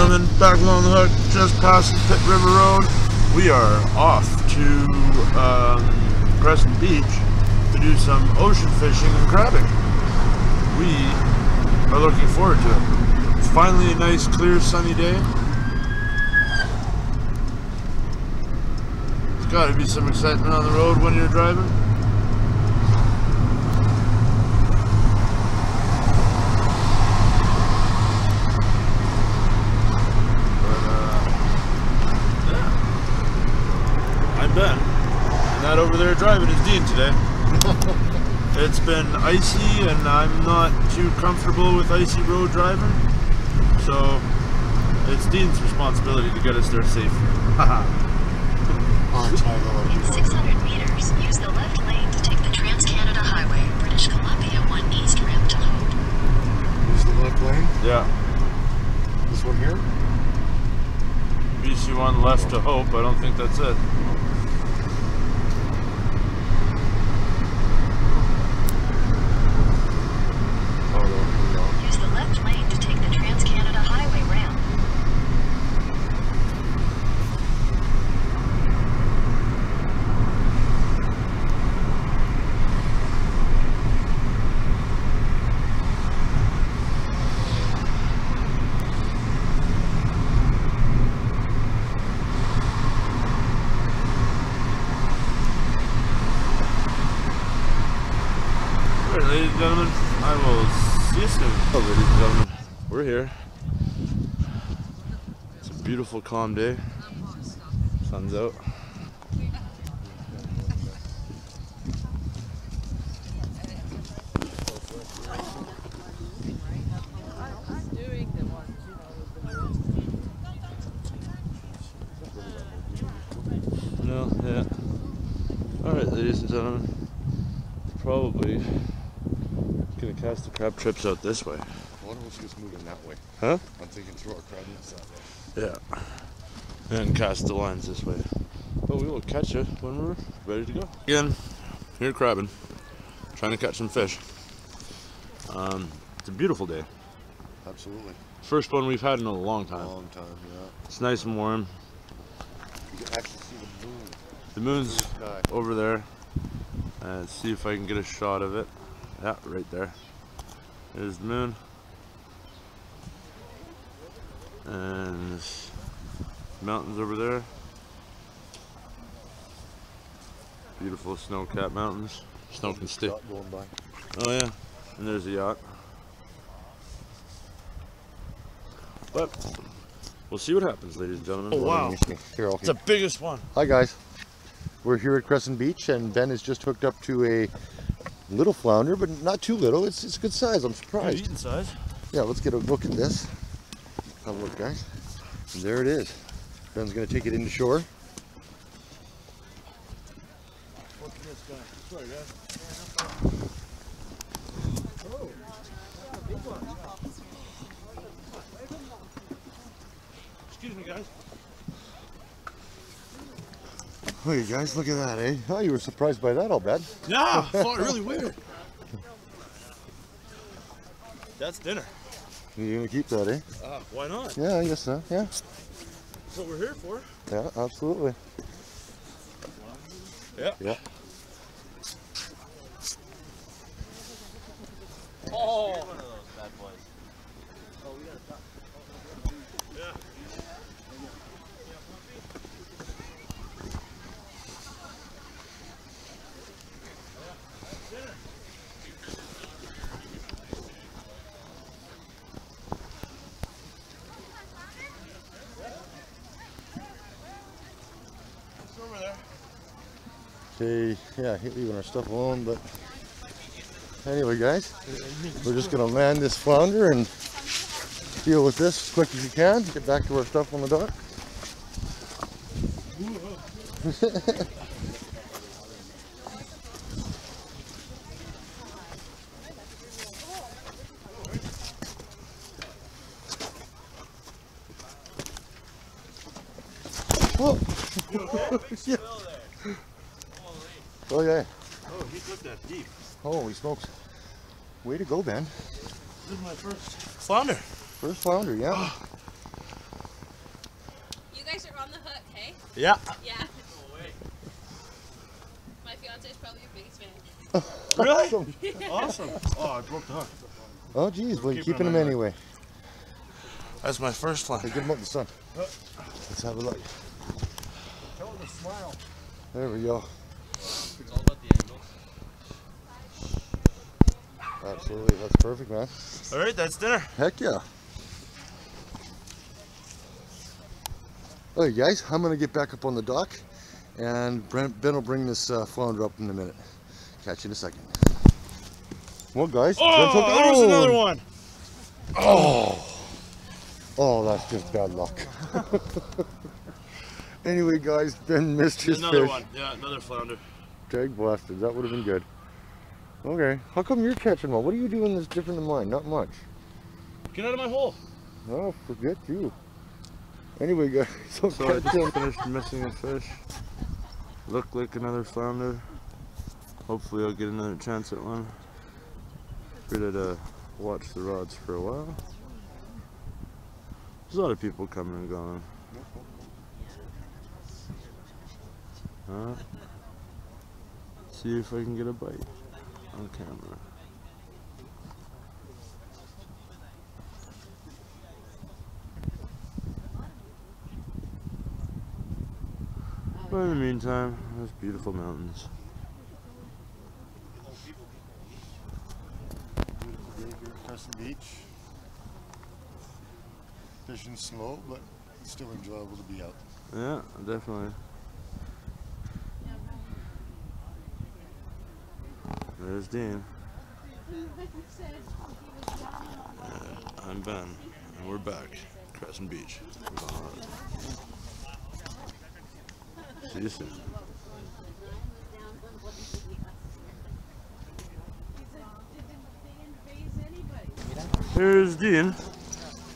gentlemen, back along the hook, just past Pitt River Road. We are off to Crescent Beach to do some ocean fishing and crabbing. We are looking forward to it. It's finally a nice, clear, sunny day. There's got to be some excitement on the road when you're driving. Ben, and that over there driving is Dean today. It's been icy and I'm not too comfortable with icy road driving, so it's Dean's responsibility to get us there safe. In 600 meters, use the left lane to take the Trans-Canada Highway, British Columbia 1 East ramp to Hope. Use the left lane? Yeah. This one here? BC 1 left to Hope, I don't think that's it. Use the left lane to take the Trans-Canada Highway ramp. Alright, ladies and gentlemen, I will see you soon. Oh, ladies and gentlemen, we're here. It's a beautiful, calm day. Sun's out. No, yeah. Alright, ladies and gentlemen, probably gonna cast the crab trips out this way. One of us just moving that way. Huh? I'm thinking throw our crab nets that way. Yeah. And cast the lines this way. But we will catch you when we're ready to go. Again, here crabbing. Trying to catch some fish. It's a beautiful day. Absolutely. First one we've had in a long time. Long time, yeah. It's nice and warm. You can actually see the moon. The moon's Blue sky. over there. Let's see if I can get a shot of it. Yeah, right there. There's the moon. And there's mountains over there. Beautiful snow-capped mountains. Snow can stay. Yacht going by. Oh yeah, and there's a yacht. But we'll see what happens, ladies and gentlemen. Oh wow. Here, It's the biggest one. Hi guys. We're here at Crescent Beach and Ben has just hooked up to a little flounder, but not too little. It's a good size. I'm surprised. Eating size. Yeah, let's get a look at this. Have a look, guys. And there it is. Ben's gonna take it into shore. Look at this guy. Sorry, guys. Oh, a big one. Excuse me, guys. Oh, you guys, look at that, eh? Oh, you were surprised by that, I'll bet. Yeah, I thought really weird. That's dinner. You're gonna keep that, eh? Why not? Yeah, I guess so. Yeah. That's what we're here for. Yeah, absolutely. Yeah. Yeah. Oh, one of those bad boys. Oh, we got a top. Yeah. Over there. Okay, yeah, leaving our stuff alone, but anyway, guys, we're just gonna land this flounder and deal with this as quick as you can. Get back to our stuff on the dock. Whoa. Yeah. Oh yeah. Oh, he took that deep. Holy smokes. Way to go, Ben. This is my first flounder. First flounder, yeah. Yeah. Yeah. My fiance is probably your biggest fan. Really? Awesome. Oh, I broke the hook. Oh, geez, well, you're keeping them anyway. That's my first flounder. Hey, get them up in the sun. Let's have a look. Tell them to smile. There we go. It's all about the angles. Absolutely, that's perfect, man. All right, that's dinner. Heck yeah. Okay, guys, I'm gonna get back up on the dock, and Ben will bring this flounder up in a minute. Catch you in a second. Well, guys, Oh, there's another one. Oh, that's just bad luck. Anyway, guys, Ben missed his Another fish. one. Yeah, another flounder. Tag blasted. That would have been good. Okay. How come you're catching one? What are you doing that's different than mine? Not much. Get out of my hole. Oh, forget you. Anyway, guys, So I just finished missing a fish. Looked like another flounder. Hopefully I'll get another chance at one. Figured I'd watch the rods for a while. There's a lot of people coming and going. See if I can get a bite on camera. But in the meantime, there's beautiful mountains. Beautiful day here at Crescent Beach. Fishing slow, but still enjoyable to be out. Yeah, definitely. There's Dean. I'm Ben, and we're back. Crescent Beach. See you soon. Here's Dean,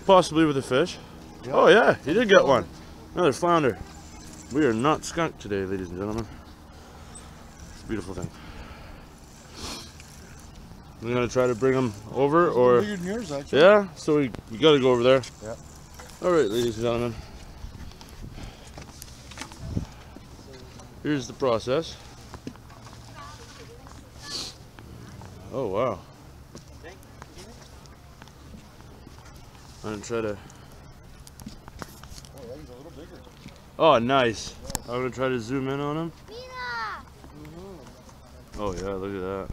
possibly with a fish. Yeah. Oh yeah, he did get one. Another flounder. We are not skunked today, ladies and gentlemen. It's a beautiful thing. We're gonna try to bring him over, or Bigger than yours, actually. yeah. So we gotta go over there. Yeah. All right, ladies and gentlemen. Here's the process. Oh wow. I'm gonna try to. Oh, that is a little bigger. Oh, nice. I'm gonna try to zoom in on him. Oh yeah, look at that.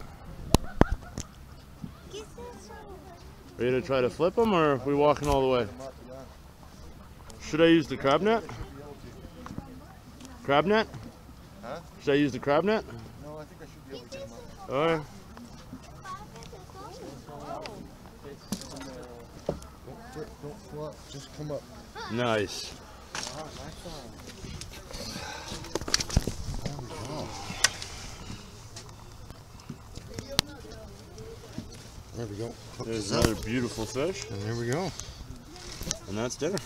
Are you gonna try to flip him, or are we walking all the way? Should I use the crab net? Crab net? Huh? Should I use the crab net? No, I think I should be able to get him up. Alright. Don't flop, just come up. Nice. There we go. Hook There's this up. another beautiful fish, And there we go. and that's dinner.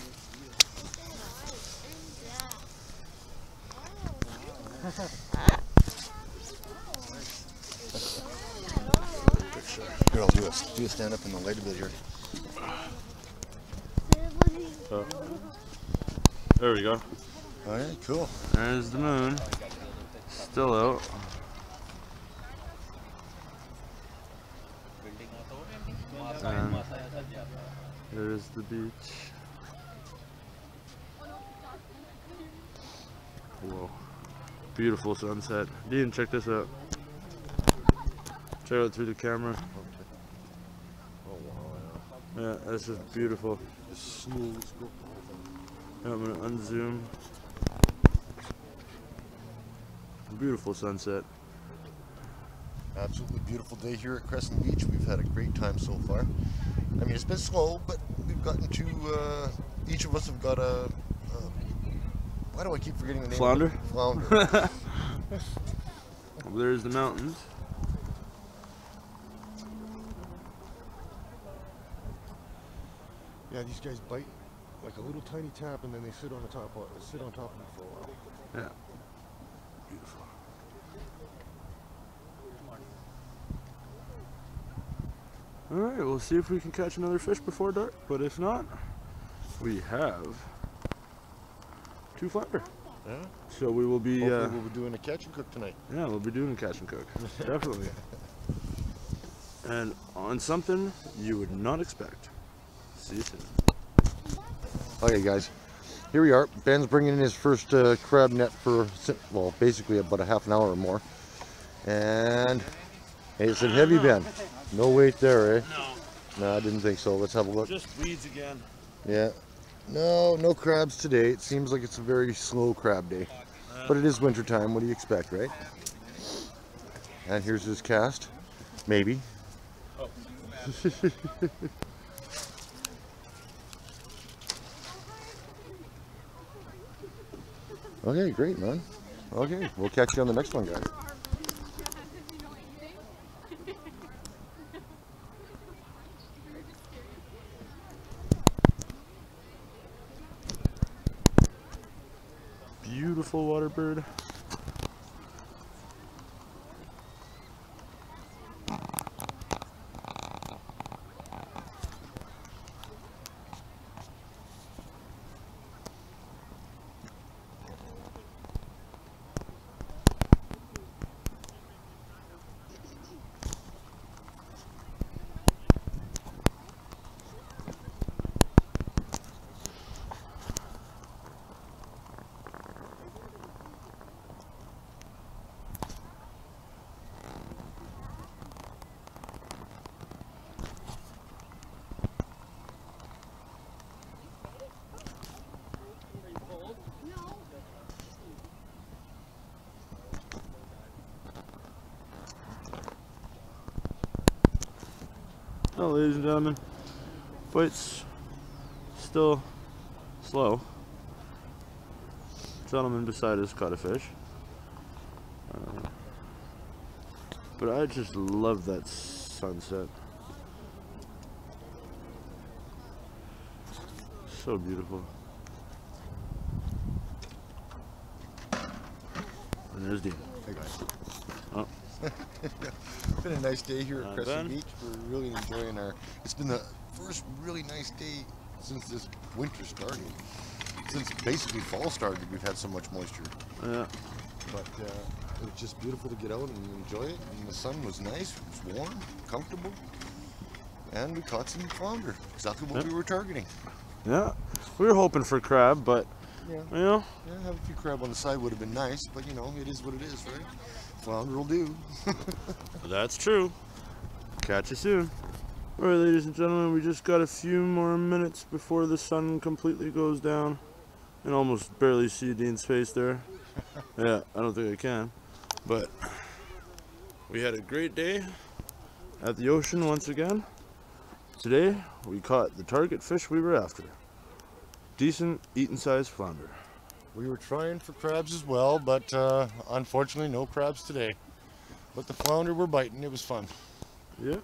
Here, I'll do a stand up in the light a bit here. So, there we go. All right, cool. There's the moon. Still out. And there's the beach. Whoa. Beautiful sunset. Dean, check this out. Check it out through the camera. Oh, wow. Yeah, that's just beautiful. Smooth. Yeah, I'm gonna unzoom. Beautiful sunset. Absolutely beautiful day here at Crescent Beach. We've had a great time so far. I mean, it's been slow, but we've gotten to, each of us have got a, why do I keep forgetting the name? Flounder? Of it? Flounder. There's the mountains. Yeah, these guys bite like a little tiny tap, and then they sit on the top of it for a while. Yeah. Beautiful. Alright, we'll see if we can catch another fish before dark, but if not, we have 2 flounder. Yeah. So we will be. Hopefully we'll be doing a catch and cook tonight. Yeah, we'll be doing catch and cook. Definitely. And on something you would not expect. See you soon. Okay, guys. Here we are. Ben's bringing in his first crab net for, well, basically about a half an hour or more. And hey, it's a heavy, Ben. No weight there, eh? No, I didn't think so. Let's have a look. Just weeds again. Yeah. No crabs today. It seems like it's a very slow crab day. But it is winter time. What do you expect, right? And here's his cast. Maybe. Oh. Okay, great, man. Okay, we'll catch you on the next one, guys. Beautiful water bird. Well, ladies and gentlemen, fight's still slow. Gentleman beside us caught a fish. But I just love that sunset. So beautiful. And there's Dean. Hey, guys. Oh. It's been a nice day here at Crescent Ben? Beach. We're really enjoying it's been the first really nice day since this winter started. Since basically fall started, we've had so much moisture. Yeah. But it was just beautiful to get out and enjoy it. And the sun was nice, it was warm, comfortable. And we caught some flounder. Exactly what we were targeting. Yeah. We were hoping for crab, but, Yeah. you know. Yeah, have a few crab on the side would have been nice, but you know, it is what it is, right? Flounder will do. That's true. Catch you soon. Alright, ladies and gentlemen, we just got a few more minutes before the sun completely goes down. And almost barely see Dean's face there. Yeah, I don't think I can. But we had a great day at the ocean once again. Today, we caught the target fish we were after. Decent eating sized flounder. We were trying for crabs as well, but unfortunately no crabs today. But the flounder were biting, it was fun. Yeah.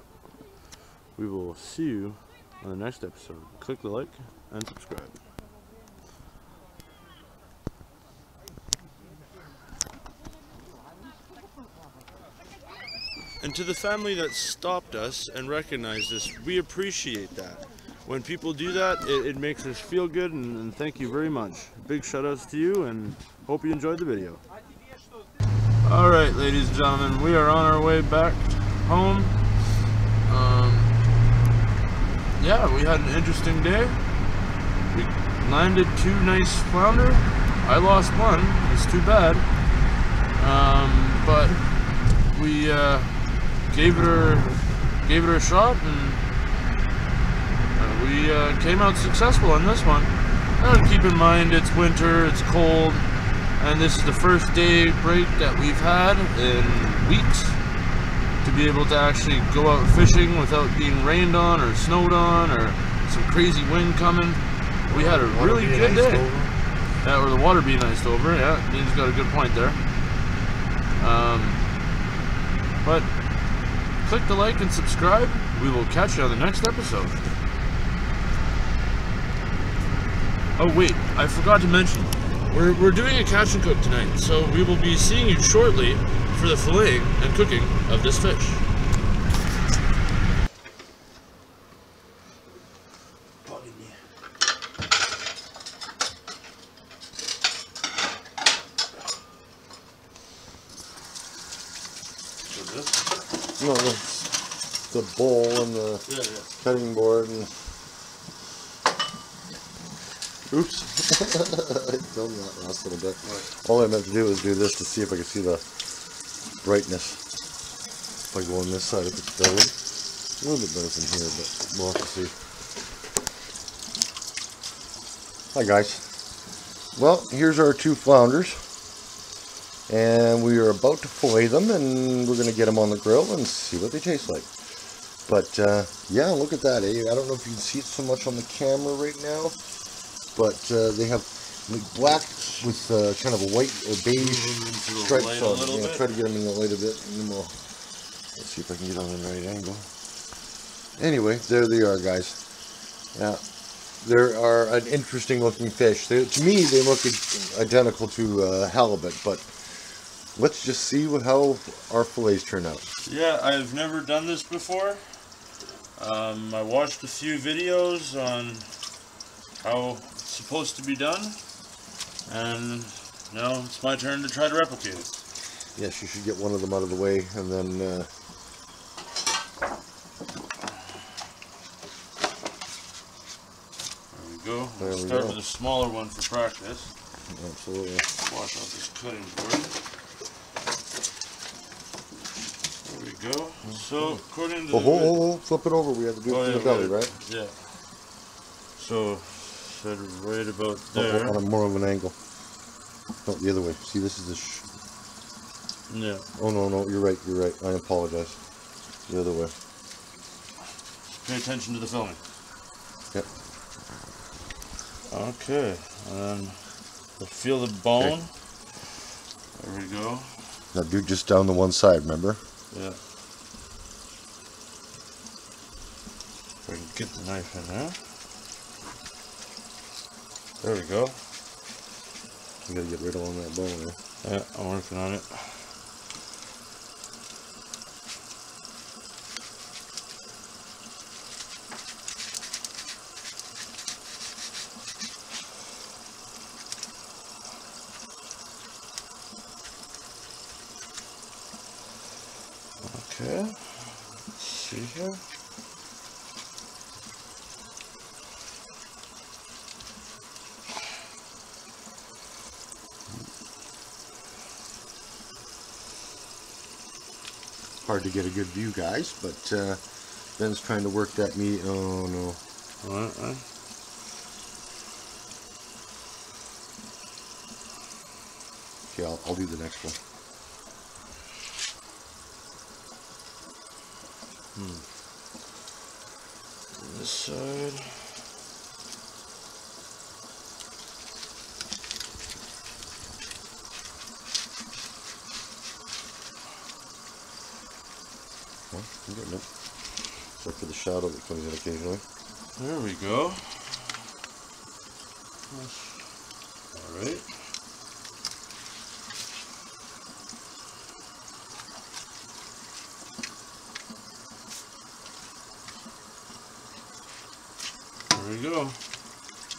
We will see you on the next episode. Click the like and subscribe. And to the family that stopped us and recognized us, we appreciate that. When people do that, it makes us feel good, and thank you very much. Big shout outs to you, and hope you enjoyed the video. Alright, ladies and gentlemen, we are on our way back home. Yeah, we had an interesting day. We landed 2 nice flounder. I lost one, it's too bad. But we gave it a shot, and we came out successful on this one. Keep in mind, it's winter, it's cold, and this is the first day break that we've had in weeks to be able to actually go out fishing without being rained on or snowed on or some crazy wind coming. We had a really good day. Yeah, or the water being iced over. Yeah, Dean's got a good point there. But click the like and subscribe. We will catch you on the next episode. Oh wait, I forgot to mention, we're doing a catch and cook tonight, so we will be seeing you shortly for the filleting and cooking of this fish. of this. No, the bowl and the cutting board and. Oops. I filmed that last little bit. Right. All I meant to do is do this to see if I could see the brightness. If I go on this side, if it's better. A little bit better than here, but we'll have to see. Hi guys. Well, here's our 2 flounders. And we are about to fillet them, and we're going to get them on the grill and see what they taste like. But yeah, look at that. Eh? I don't know if you can see it so much on the camera right now. But they have like black with kind of a white or beige stripes on them. Yeah, try to get them in the light a bit, and then we'll let's see if I can get on the right angle. Anyway, there they are, guys. Yeah, they are an interesting looking fish. To me, they look identical to halibut, but let's just see how our fillets turn out. Yeah, I've never done this before. I watched a few videos on how it's supposed to be done, and now it's my turn to try to replicate it. Yes, you should get one of them out of the way, and then there we go. We'll start with a smaller one for practice. Absolutely. Wash out this cutting board. There we go. So according to the flip it over. We have to do it from the belly, right? Yeah. So set it right about there. On more of an angle. No, the other way. See, this is the. Yeah. Oh no, you're right. You're right. I apologize. The other way. Pay attention to the filming. Yep. Okay, and we'll feel the bone. Okay. There we go. Now do just down the one side, remember? Yeah. If I can get the knife in there. There we go. You gotta get right along that bone there. Yeah, I'm working on it. Okay, let's see here. Hard to get a good view, guys, but Ben's trying to work that meat. Oh no. Okay, I'll do the next one. This side. Well, I'm getting it. Except for the shadow that comes in occasionally. There we go. Alright. There we go.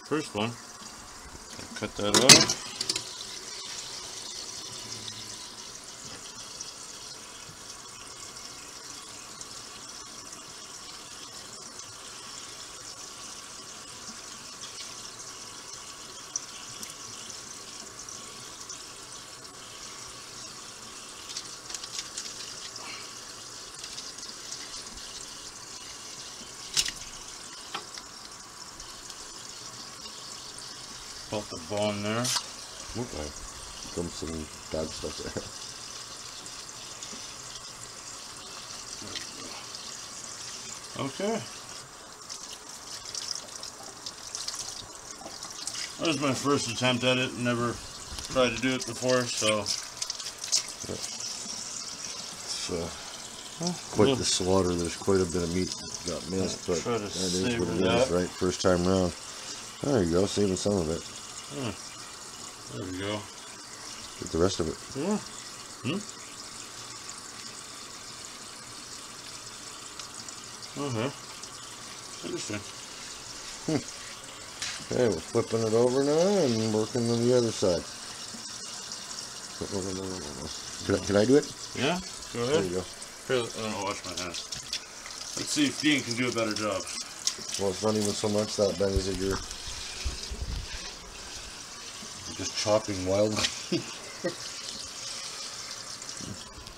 First one. I'll cut that off. Put the bone there. Okay. Dump some bad stuff there. Okay. That was my first attempt at it. Never tried to do it before, so. It's quite the slaughter. There's quite a bit of meat got missed, but that is what it is, right? First time round. There you go, saving some of it. There we go. Get the rest of it. Yeah. Okay. Interesting. Okay, we're flipping it over now and working on the other side. Can I do it? Yeah, go ahead. There you go. Here, I'm gonna wash my hands. Let's see if Dean can do a better job. Well, it's not even so much that, Ben, is it you're just chopping wildly.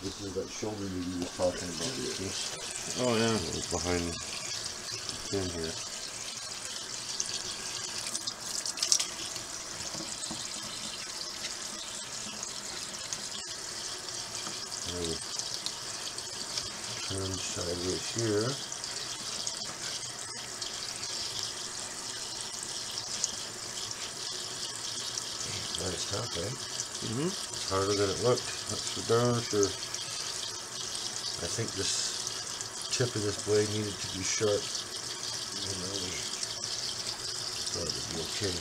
This is that shoulder you were talking about. This. Oh yeah. It was behind the fin here. Turn sideways here. Nice top, eh? Mm-hmm. It's harder than it looked. That's for darn sure. I think this tip of this blade needed to be sharp. And I thought it would be okay.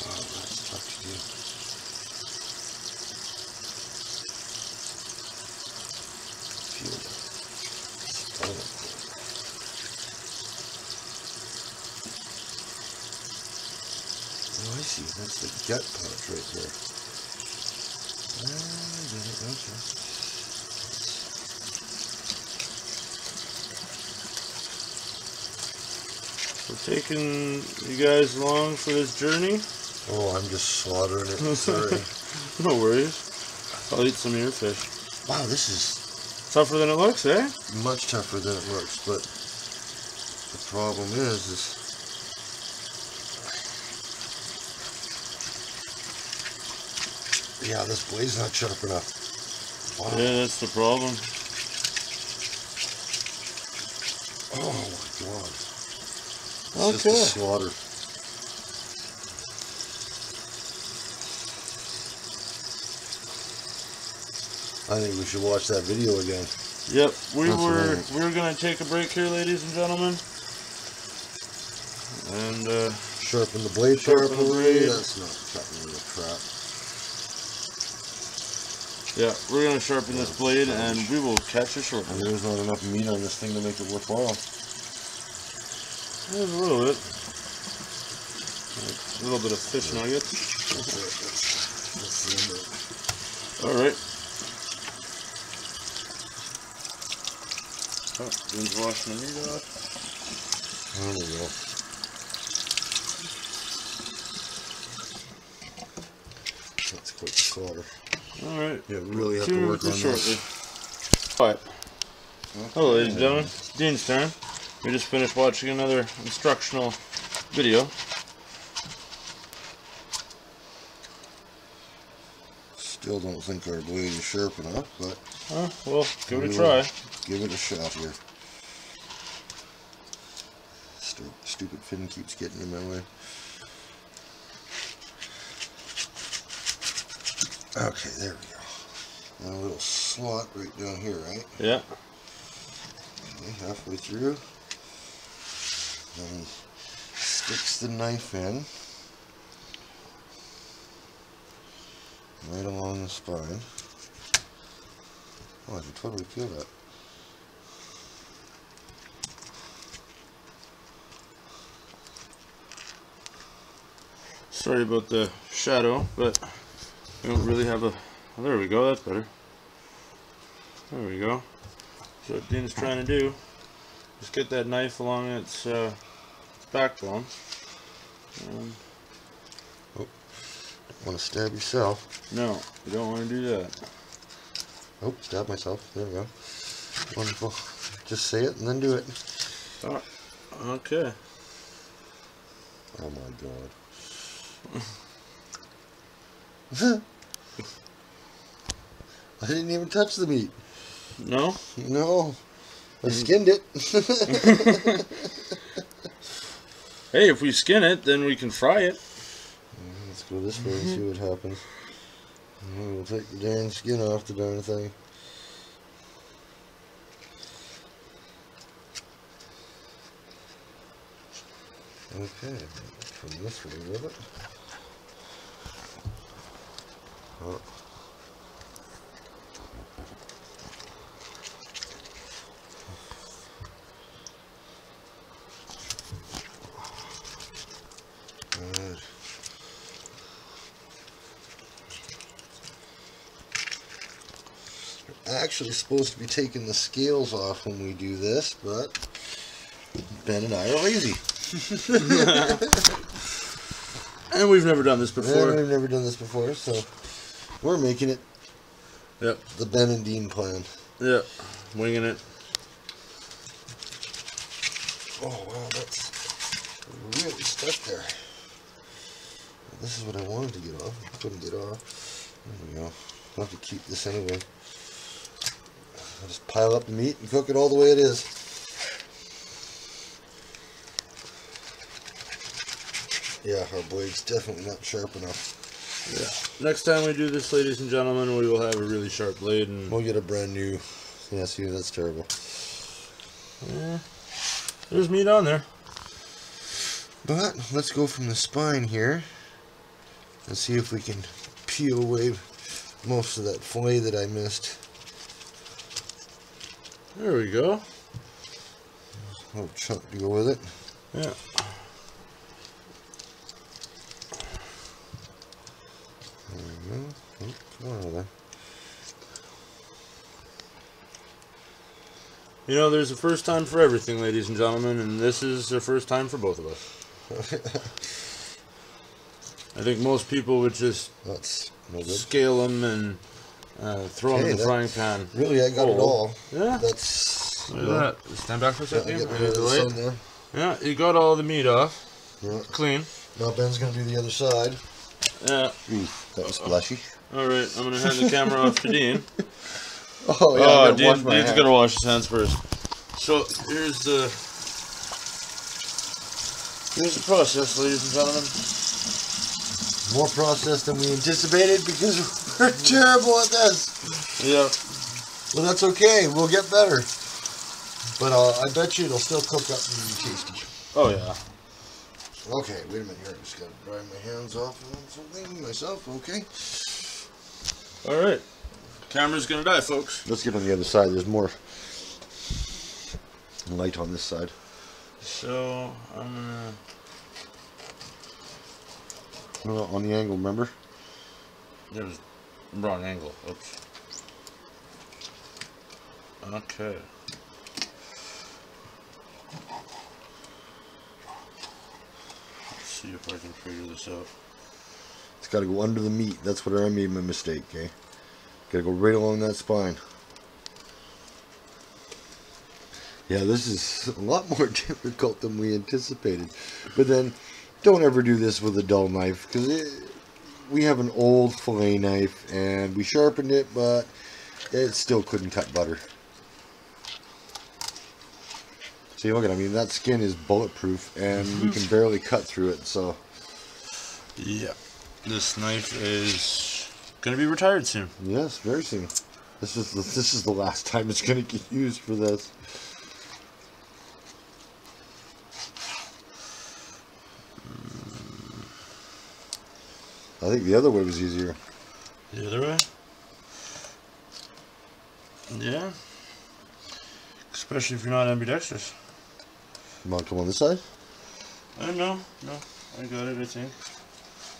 Oh, that's tough to do. Feel the spinal cord. Oh, I see. That's the gut part right there. I get it. Okay. We're taking you guys along for this journey. Oh, I'm just slaughtering it. Sorry. No worries. I'll eat some of your fish. Wow, this is Tougher than it looks, eh? much tougher than it looks, but the problem is yeah, this blade's not sharp enough. Wow. Yeah, that's the problem. Oh my god. It's just Okay. a slaughter. I think we should watch that video again. Yep, we That's were amazing. gonna take a break here, ladies and gentlemen, and Sharpen the blade Sharpen the properly. blade. That's not cutting me a crap. yeah, we're gonna sharpen this blade, and we will catch you shortly. And there's not enough meat on this thing to make it worthwhile. There's a little bit, a little bit of fish nuggets. That's the end of it. All right. Oh, Dean's washing the meat off. There we go. That's quite the slaughter. All right. Yeah, we really have Tune to in work on shortly. this. All right. Hello, ladies and gentlemen. It's Dean's turn. We just finished watching another instructional video. Still don't think our blade is sharp enough, but Well, give it a we try. will give it a shot here. Stupid fin keeps getting in my way. Okay, there we go. And a little slot right down here, right? Yeah. Okay, halfway through. Then sticks the knife in. Right along the spine. Oh, I can totally feel that. Sorry about the shadow, but we don't really have a... Oh, there we go, that's better. There we go. So what Dean's trying to do is get that knife along its backbone. And Want to stab yourself? no, you don't want to do that. Oh, stab myself. There we go. Wonderful. Just say it and then do it. Oh, okay. Oh my god. I didn't even touch the meat. No? No. I skinned it. Hey, if we skin it, then we can fry it. Let's go this way and see what happens. And we'll take the darn skin off the darn thing. Okay, come this way with it. Oh. Good. actually supposed to be taking the scales off when we do this, but Ben and I are lazy. And we've never done this before. And we've never done this before, so we're making it. Yep. The Ben and Dean plan. Yep. Winging it. Oh wow, that's really stuck there. This is what I wanted to get off. I couldn't get off. There we go. I'll have to keep this anyway. I'll just pile up the meat and cook it all the way it is. Yeah, our blade's definitely not sharp enough. Yeah. Next time we do this, ladies and gentlemen, we will have a really sharp blade, and We'll get a brand new. Yeah, see, that's terrible. yeah, there's meat on there. But let's go from the spine here and see if we can peel away most of that fillet that I missed. There we go. A little chunk to go with it. Yeah. There we go. Oh, come on over there. You know, there's a first time for everything, ladies and gentlemen, and this is the first time for both of us. I think most people would just That's no good. scale them and throw them in the frying pan. Really, I got it all. Yeah. That's. Look at that. Stand back for a Yeah, second. get rid of the sun there. Yeah, you got all the meat off. Yeah. Clean. Now Ben's gonna do the other side. Yeah. Ooh, that was splashy. Alright, I'm going to hand the camera off to Dean. Oh yeah, I gotta wash my Dean's hands. going to wash his hands first. So, here's the process, ladies and gentlemen. More process than we anticipated because we're terrible at this. Yeah. Well, that's okay. We'll get better. But I bet you it'll still cook up and be tasty. Oh, yeah. Okay, wait a minute here. I just gotta dry my hands off on something myself. Okay. Alright. Camera's going to die, folks. Let's get on the other side. There's more light on this side. So, I'm going On the angle, remember? to... There's wrong angle. Oops. Okay. Let's see if I can figure this out. It's got to go under the meat. That's where I made my mistake, okay? Got to go right along that spine. Yeah, this is a lot more difficult than we anticipated. But then, don't ever do this with a dull knife, because we have an old fillet knife, and we sharpened it, but it still couldn't cut butter. See, look at it. I mean, that skin is bulletproof, and we can barely cut through it, so... Yeah. This knife is going to be retired soon. Yes, very soon. This is the last time it's going to get used for this. I think the other way was easier. The other way? Yeah. Especially if you're not ambidextrous. You want to come on this side? No, I got it, I think.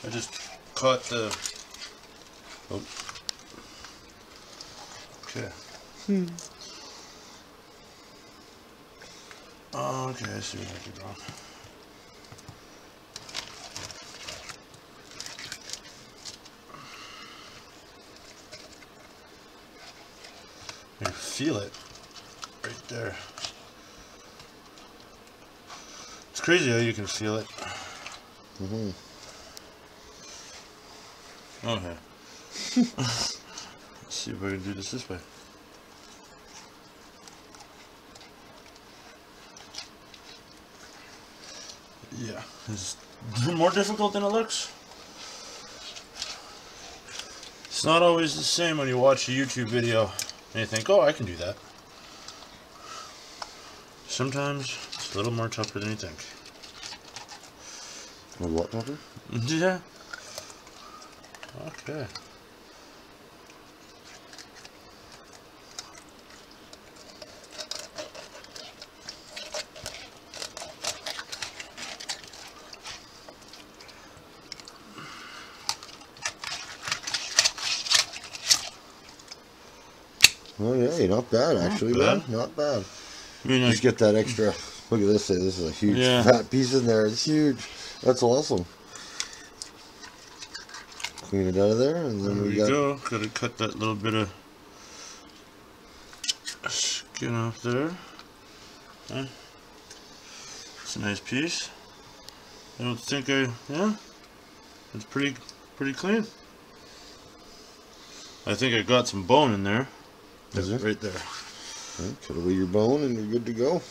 I just caught the... Oh. Okay. Oh, okay, I see what I did wrong. You can feel it right there. It's crazy how you can feel it. Mm-hmm. Okay. Let's see if I can do this way. Yeah, it's more difficult than it looks. It's not always the same when you watch a YouTube video and you think, oh, I can do that. Sometimes it's a little more tougher than you think. A what tougher? Yeah. Okay. Oh yeah, not bad actually, man. Not bad. I mean, Just get that extra. Look at this. This is a huge fat piece in there. It's huge. That's awesome. Clean it out of there, and then we go. Gotta cut that little bit of skin off there. Okay. It's a nice piece. I don't think yeah. It's pretty clean. I think I got some bone in there. Is it? Right there. Right, cut away your bone and you're good to go.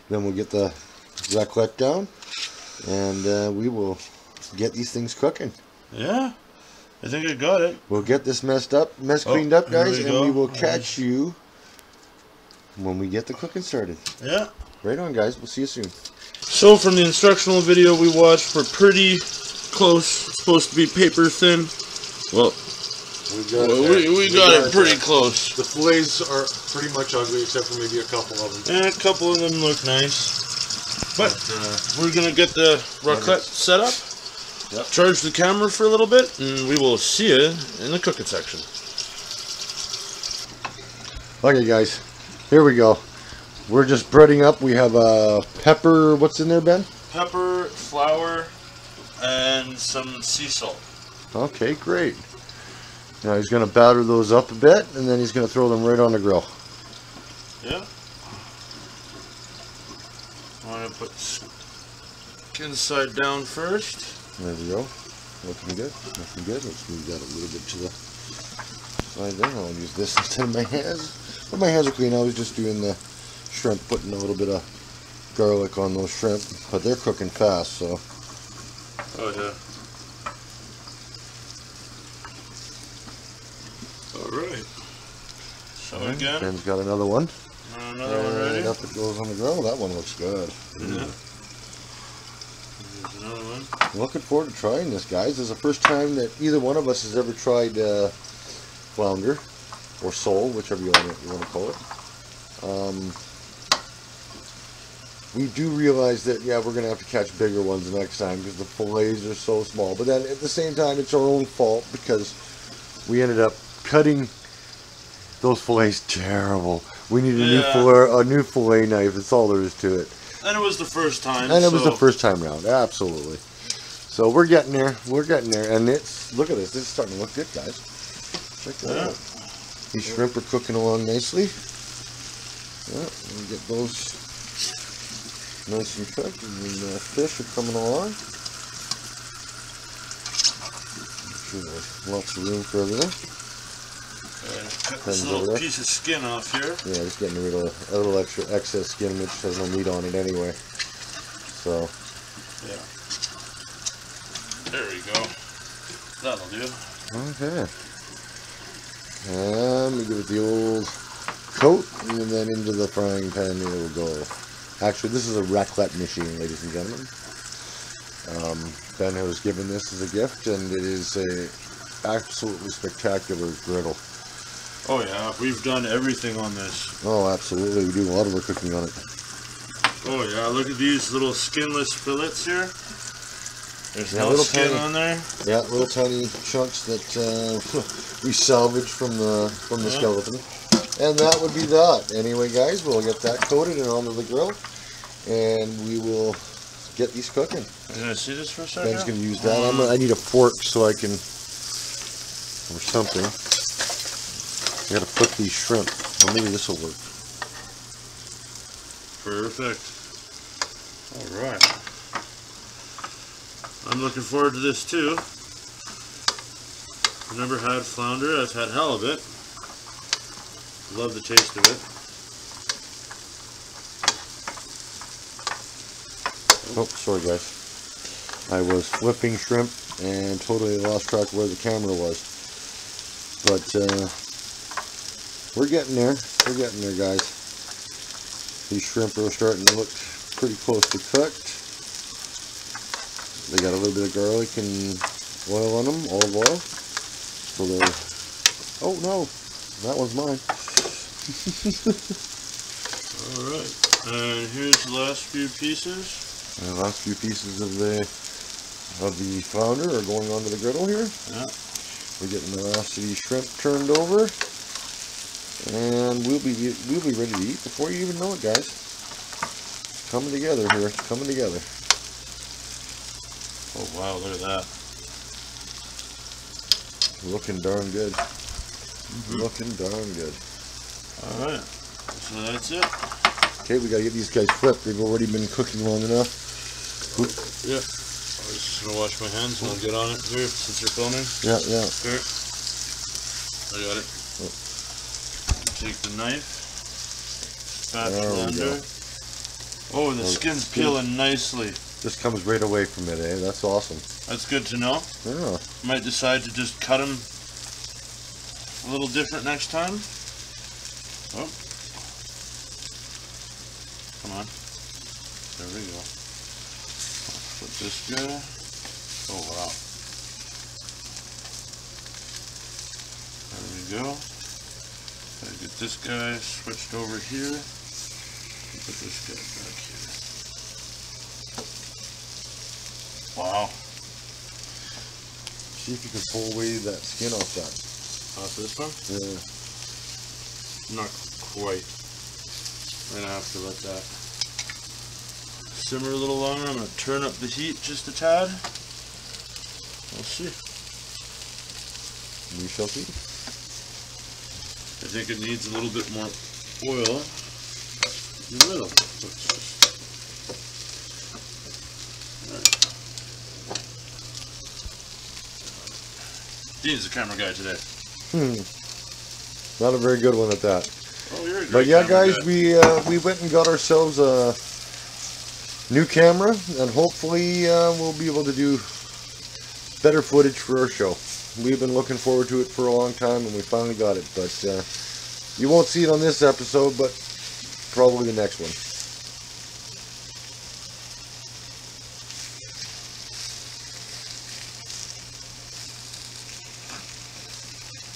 Then we'll get the raclette down, and we will get these things cooking. Yeah, I think I got it. We'll get this cleaned up, guys, and we will catch you when we get the cooking started. Yeah. Right on, guys. We'll see you soon. So from the instructional video we watched, we're pretty close. It's supposed to be paper thin. Well, we got it pretty close. The fillets are pretty much ugly, except for maybe a couple of them. And a couple of them look nice. But we're going to get the raclette set up, charge the camera for a little bit, and we will see you in the cooking section. Okay, guys. Here we go. We're just breading up. We have pepper. What's in there, Ben? Pepper, flour, and some sea salt. Okay, great. Now he's going to batter those up a bit, and then he's going to throw them right on the grill. Yeah. I want to put skin side down first. There we go. Looking good. Looking good. Let's move that a little bit to the side there. I'll use this instead of my hands. But my hands are clean. I was just doing the shrimp, putting a little bit of garlic on those shrimp. But they're cooking fast, so. Oh, yeah. Alright. So again. Ben's got another one. Another one ready. Up it goes on the grill. That one looks good. Yeah. There's another one. I'm looking forward to trying this, guys. This is the first time that either one of us has ever tried flounder or sole, whichever you want to call it. We do realize that, yeah, we're going to have to catch bigger ones next time because the fillets are so small. But then at the same time, it's our own fault because we ended up cutting those fillets terrible. We need a new fillet knife. That's all there is to it. And it was the first time. And it was the first time round. Absolutely. So we're getting there. We're getting there. And it's, look at this. This is starting to look good, guys. Check that out. These shrimp are cooking along nicely. Yeah, we get those nice and cooked. And the fish are coming along. Sure, there's lots of room for everything. Cut this little piece of skin off here. Yeah, just getting rid of a little extra excess skin, which has no meat on it anyway. So. Yeah. There we go. That'll do. Okay. And we give it the old coat, and then into the frying pan it will go. Actually, this is a raclette machine, ladies and gentlemen. Ben was given this as a gift, and it is a absolutely spectacular griddle. Oh yeah, we've done everything on this. Oh, absolutely. We do a lot of our cooking on it. Oh yeah, look at these little skinless fillets here. There's no little skin tiny, on there. Yeah, little tiny chunks that we salvaged from the skeleton. And that would be that. Anyway, guys, we'll get that coated and onto the grill, and we will get these cooking. Can I see this for a second? Ben's going to use that. I need a fork so I can, or something. I got to flip these shrimp. Well, maybe this will work. Perfect. All right. I'm looking forward to this too. I've never had flounder. I've had halibut. Love the taste of it. Oh, sorry guys. I was flipping shrimp and totally lost track of where the camera was. But we're getting there. We're getting there, guys. These shrimp are starting to look pretty close to cooked. They got a little bit of garlic and oil on them, olive oil. So they're... Oh no, that one's mine. Alright, and here's the last few pieces. And the last few pieces of the flounder are going onto the griddle here. Yeah. We're getting the last of these shrimp turned over. And we'll be ready to eat before you even know it, guys. Coming together here. It's coming together. Oh wow, look at that. Looking darn good. Looking darn good. Alright. So that's it. Okay, we gotta get these guys flipped. They've already been cooking long enough. Oop. Yeah. I'm just gonna wash my hands and I'll get on it here since you're filming. Yeah, yeah. Here. I got it. Take the knife. Fat flounder. Oh, the skin's peeling nicely. This comes right away from it, eh? That's awesome. That's good to know. Yeah. Might decide to just cut them a little different next time. Oh. Come on. There we go. Put this guy. Oh, wow. There we go. Gotta get this guy switched over here. Put this guy back here. Wow. See if you can pull away that skin off that. Off this one? Yeah. Not quite. I'm gonna have to let that simmer a little longer. I'm gonna turn up the heat just a tad. We'll see. We shall see. I think it needs a little bit more oil in the middle. Dean's the camera guy today. Not a very good one at that. Oh, you're a great But yeah, camera guys, guy. we went and got ourselves a new camera, and hopefully we'll be able to do better footage for our show. We've been looking forward to it for a long time, and we finally got it. But you won't see it on this episode, but probably the next one.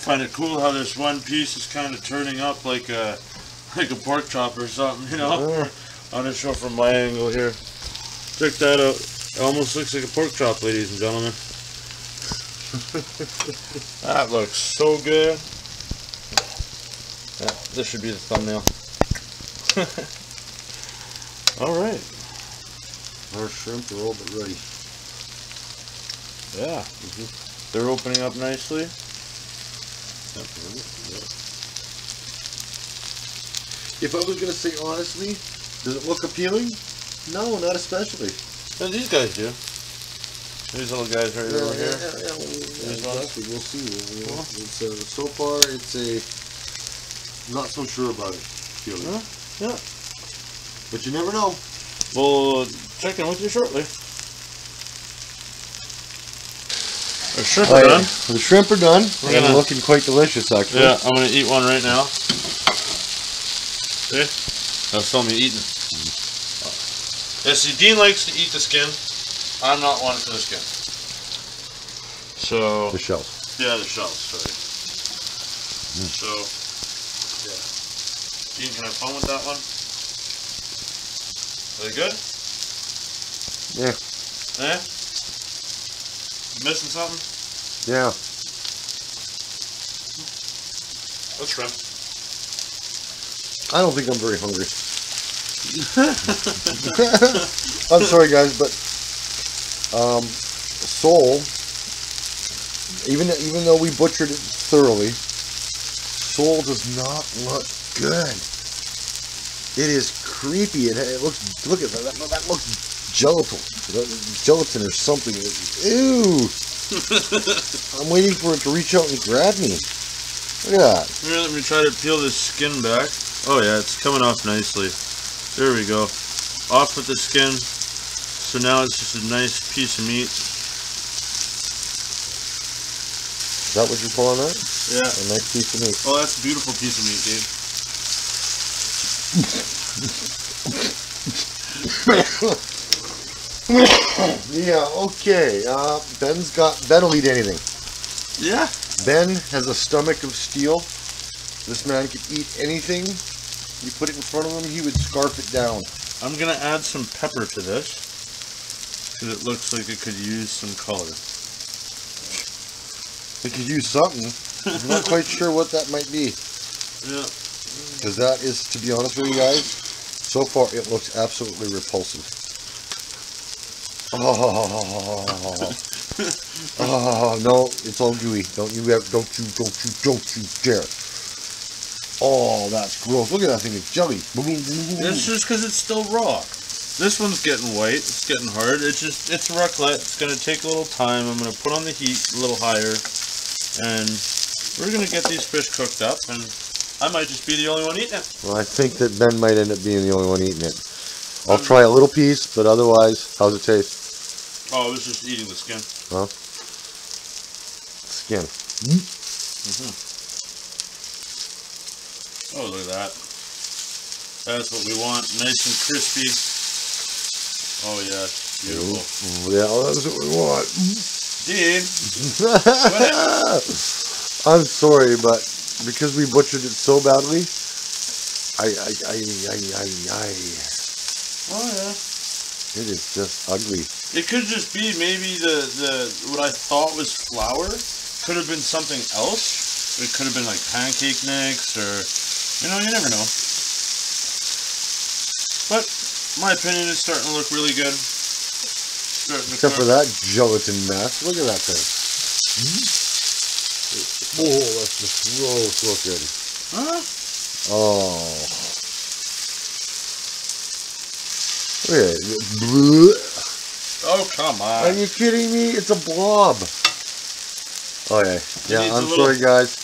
Find it cool how this one piece is kind of turning up like a pork chop or something, you know? Yeah. I'm gonna show from my angle here. Check that out. It almost looks like a pork chop, ladies and gentlemen. That looks so good. Yeah, this should be the thumbnail. Alright. Our shrimp are all but ready. Yeah. They're opening up nicely. If I was going to say honestly, does it look appealing? No, not especially. And these guys do. These little guys right over here. Yeah, exactly. We'll see. It's, so far, it's not so sure about it. Feeling. Yeah. But you never know. We'll check in with you shortly. The shrimp are done. The shrimp are done. We're And looking quite delicious, actually. Yeah, I'm gonna eat one right now. See? That's telling me eating. Yeah, see, Dean likes to eat the skin. I'm not one for the skin. So. The shells. Yeah, the shells. Sorry. So. Yeah. Dean, can I have fun with that one? Are they good? Yeah. Eh? Missing something? Yeah. Let's shrimp. I don't think I'm very hungry. I'm sorry, guys, but sole, even though we butchered it thoroughly, sole does not look good. It is creepy. It looks. Look at that. That looks gelatin or something. Ew. I'm waiting for it to reach out and grab me. Look at that. Here, let me try to peel this skin back. Oh yeah, it's coming off nicely. There we go. Off with the skin. So now it's just a nice piece of meat. Is that what you're calling that? Yeah. A nice piece of meat. Oh, that's a beautiful piece of meat, dude. Yeah, okay. Ben will eat anything. Yeah. Ben has a stomach of steel. This man could eat anything. You put it in front of him, he would scarf it down. I'm going to add some pepper to this. Because it looks like it could use some color. It could use something. I'm not quite sure what that might be. Yeah. Because that is, to be honest with you guys, so far it looks absolutely repulsive. Oh no, it's all gooey. Don't you dare. Oh, that's gross. Look at that thing, it's jelly. It's just because it's still raw. This one's getting white, it's getting hard. It's raclette. It's going to take a little time. I'm going to put on the heat a little higher. And we're going to get these fish cooked up. And I might just be the only one eating it. Well, I think that Ben might end up being the only one eating it. I'll try a little piece, but otherwise, how's it taste? Oh, I was just eating the skin. Huh? Skin. Oh, look at that. That's what we want. Nice and crispy. Oh, yeah. Beautiful. Yeah, that's what we want. Dean. I'm sorry, but because we butchered it so badly, Oh, yeah. it is just ugly. It could just be maybe the what I thought was flour could have been something else. It could have been like pancake mix or, you know, you never know. But my opinion is starting to look really good. Except for that gelatin mess. Look at that thing. Oh, that's just gross looking. Huh? Oh. Look at it. Oh, come on. Are you kidding me? It's a blob. Okay. Yeah, needs I'm a little- sorry, guys.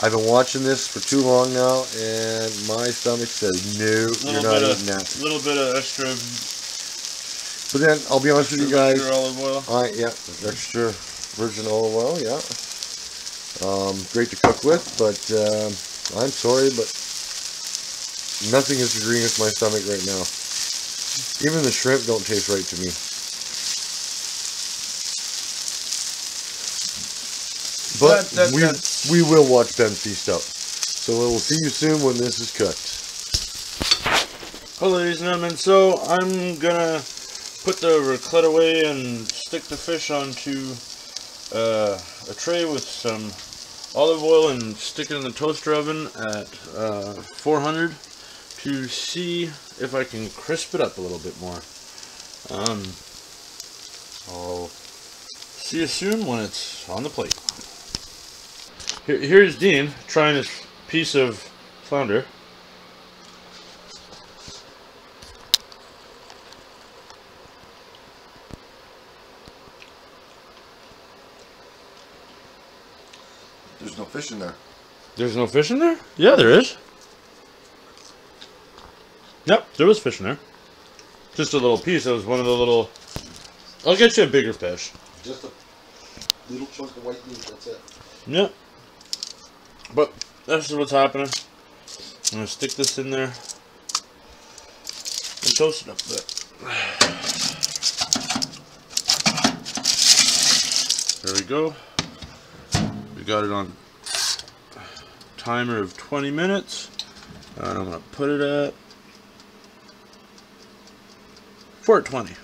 I've been watching this for too long now, and my stomach says, no, you're not eating that. A little bit of extra But then, I'll be honest with you guys. extra olive oil. Yeah, extra virgin olive oil, yeah. Great to cook with, but I'm sorry, but nothing is agreeing with my stomach right now. Even the shrimp don't taste right to me. But we will watch Ben feast up. So we'll see you soon when this is cooked. Hello, ladies and gentlemen. So I'm gonna put the raclette away and stick the fish onto a tray with some olive oil and stick it in the toaster oven at 400 to see if I can crisp it up a little bit more. I'll see you soon when it's on the plate. Here's Dean trying his piece of flounder. There's no fish in there. There's no fish in there? Yeah, there is. Yep, there was fish in there. Just a little piece. That was one of the little... I'll get you a bigger fish. Just a little chunk of white meat, that's it. Yep. But this is what's happening. I'm going to stick this in there and toast it up a bit. There we go. We got it on timer of 20 minutes. And I'm going to put it at 420.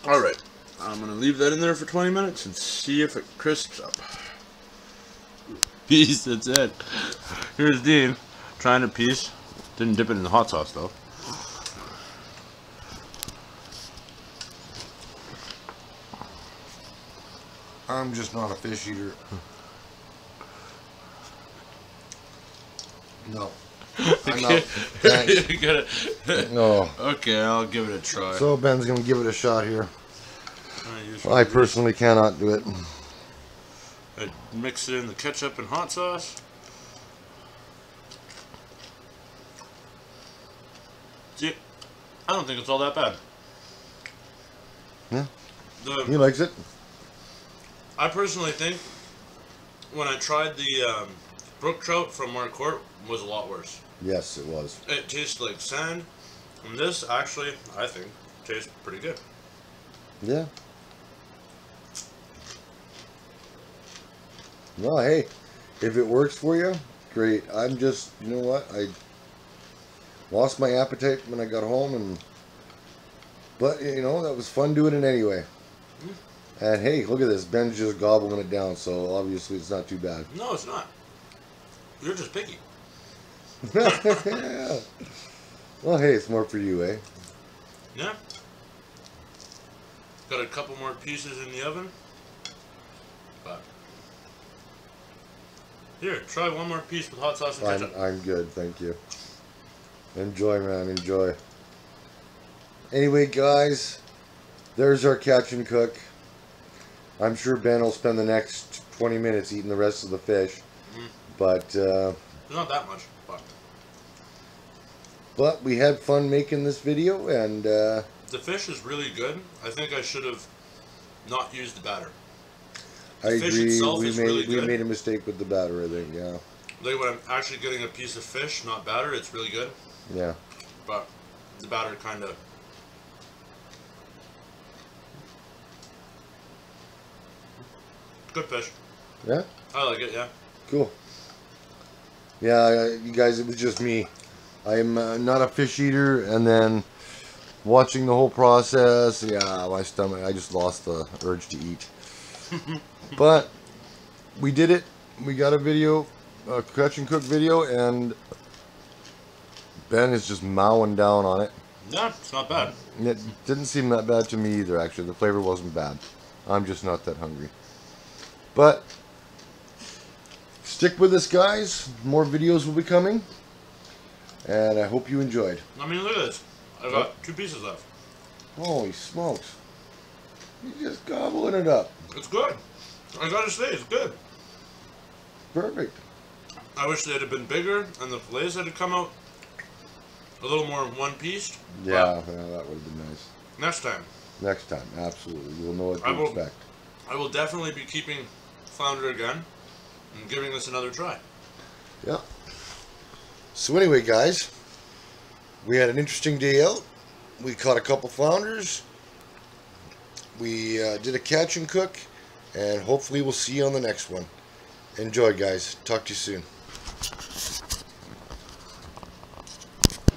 Alright. I'm going to leave that in there for 20 minutes and see if it crisps up. Peace, that's it. Here's Dean trying a piece. Didn't dip it in the hot sauce though. I'm just not a fish eater. No. I'm not. Thanks. You gotta- No. Okay, I'll give it a try. So Ben's gonna give it a shot here. I personally cannot do it. I mix it in the ketchup and hot sauce. See, I don't think it's all that bad. Yeah. He likes it. I personally think when I tried the brook trout from Mark Court was a lot worse. Yes, it was. It tastes like sand, and this actually, I think, tastes pretty good. Yeah. Well, hey, if it works for you, great. I'm just, you know what? I lost my appetite when I got home, but you know, that was fun doing it anyway. And hey, look at this. Ben's just gobbling it down, so obviously it's not too bad. No, it's not. You're just picky. Yeah. Well, hey, it's more for you, eh? Yeah. Got a couple more pieces in the oven. But here, try one more piece with hot sauce and ketchup. I'm good, thank you. Enjoy, man, enjoy. Anyway, guys, there's our catch and cook. I'm sure Ben will spend the next 20 minutes eating the rest of the fish. But not that much, but we had fun making this video, and the fish is really good. I think I should have not used the batter. I agree. We good. made a mistake with the batter, I think. Yeah. Like when I'm actually getting a piece of fish, not batter, it's really good. Yeah. But the batter kind of. Good fish. Yeah. I like it. Yeah. Cool. Yeah, you guys, it was just me. I'm not a fish eater, and then watching the whole process, yeah, my stomach, I just lost the urge to eat. But we did it. We got a video, a catch and cook video, and Ben is just mowing down on it. Yeah, it's not bad. It didn't seem that bad to me either, actually. The flavor wasn't bad. I'm just not that hungry. But stick with us, guys. More videos will be coming. And I hope you enjoyed. I mean, look at this. I've got 2 pieces left. Holy smokes. You're just gobbling it up. It's good. I gotta say, it's good. Perfect. I wish they'd have been bigger and the fillets had come out a little more one-pieced. Yeah, that would have been nice. Next time. Next time, absolutely. You'll know what to expect. I will definitely be keeping Flounder again and giving this another try. Yeah. So anyway, guys, we had an interesting day out. We caught a couple flounders. We did a catch and cook, and hopefully we'll see you on the next one. Enjoy, guys. Talk to you soon.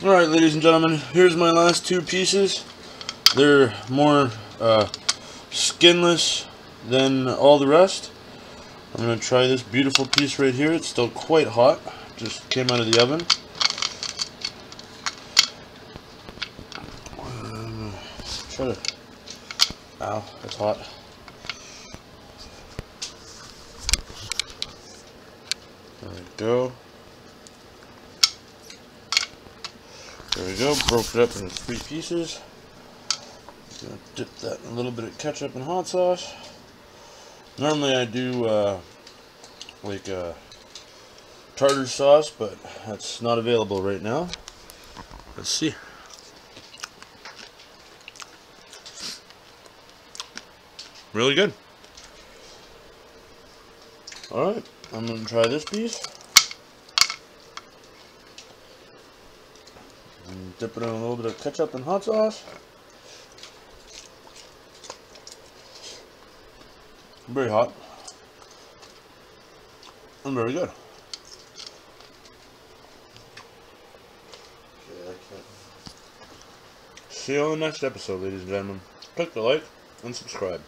Alright, ladies and gentlemen, here's my last 2 pieces. They're more skinless than all the rest. I'm going to try this beautiful piece right here. It's still quite hot. Just came out of the oven. Try to... Ow, that's hot. There we go. There we go. Broke it up into 3 pieces. Gonna dip that in a little bit of ketchup and hot sauce. Normally I do like tartar sauce, but that's not available right now. Let's see. Really good. Alright, I'm going to try this piece. And dip it in a little bit of ketchup and hot sauce. Very hot. And very good. See you on the next episode, ladies and gentlemen. Click the like and subscribe.